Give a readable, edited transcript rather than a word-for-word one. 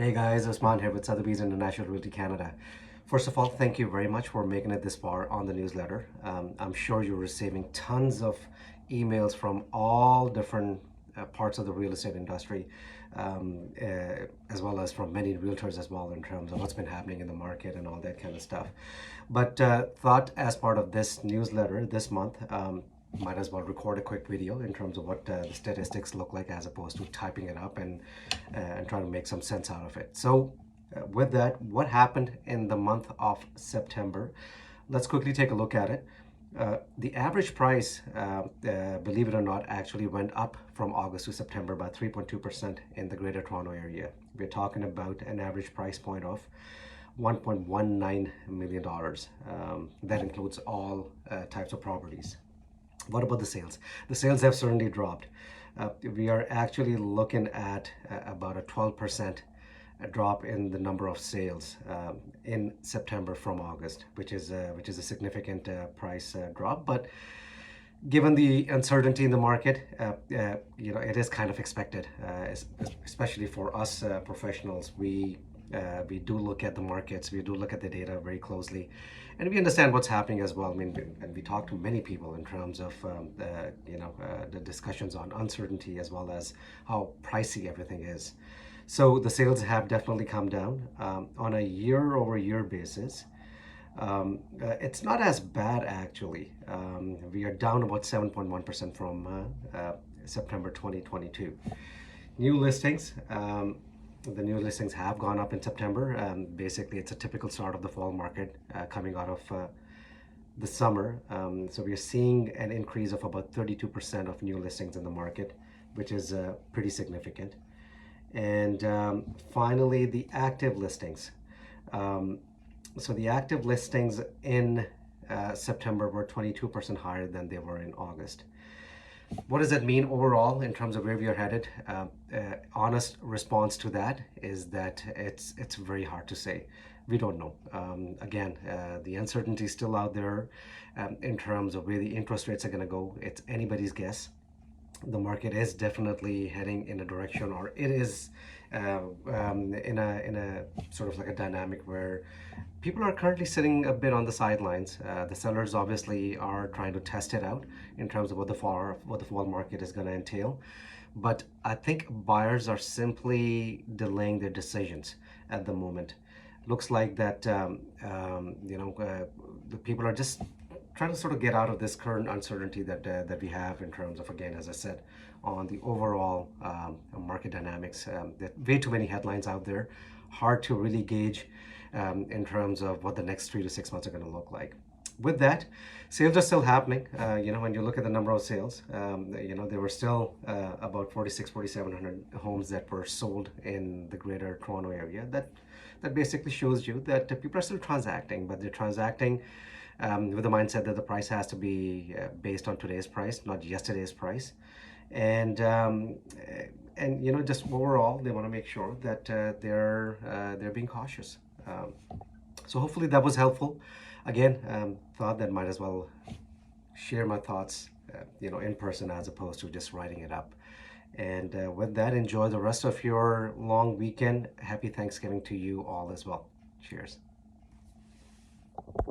Hey guys, Usman here with Sotheby's International Realty Canada. First of all, thank you very much for making it this far on the newsletter. I'm sure you're receiving tons of emails from all different parts of the real estate industry, as well as from many realtors as well in terms of what's been happening in the market and all that kind of stuff. But thought as part of this newsletter this month, might as well record a quick video in terms of what the statistics look like as opposed to typing it up and trying to make some sense out of it. So with that, what happened in the month of September? Let's quickly take a look at it. The average price, believe it or not, actually went up from August to September by 3.2% in the Greater Toronto Area. We're talking about an average price point of $1.19 million. That includes all types of properties. What about the sales? The sales have certainly dropped. We are actually looking at about a 12% drop in the number of sales in September from August, which is a significant price drop. But given the uncertainty in the market, it is kind of expected, especially for us professionals. We do look at the markets, we do look at the data very closely, and we understand what's happening as well. I mean, and we talk to many people in terms of the discussions on uncertainty as well as how pricey everything is. So the sales have definitely come down on a year-over-year basis. It's not as bad actually. We are down about 7.1% from September 2022. New listings. The new listings have gone up in September. Basically, it's a typical start of the fall market coming out of the summer. So we are seeing an increase of about 32% of new listings in the market, which is pretty significant. And finally, the active listings. So the active listings in September were 22% higher than they were in August. What does that mean overall in terms of where we are headed? Honest response to that is that it's very hard to say. We don't know. Again, the uncertainty is still out there in terms of where the interest rates are going to go. It's anybody's guess. The market is definitely heading in a direction, or it is in a sort of like a dynamic where people are currently sitting a bit on the sidelines. The sellers obviously are trying to test it out in terms of what the fall market is going to entail. But I think buyers are simply delaying their decisions at the moment. Looks like that the people are just trying to sort of get out of this current uncertainty that we have in terms of, again, as I said, on the overall market dynamics. There are way too many headlines out there, hard to really gauge in terms of what the next 3 to 6 months are going to look like. With that, sales are still happening. When you look at the number of sales, there were still about 4,700 homes that were sold in the Greater Toronto Area. That basically shows you that people are still transacting, but they're transacting with the mindset that the price has to be based on today's price, not yesterday's price. And just overall, they want to make sure that they're being cautious. So hopefully that was helpful. Again, thought that might as well share my thoughts, in person as opposed to just writing it up. And with that, enjoy the rest of your long weekend. Happy Thanksgiving to you all as well. Cheers.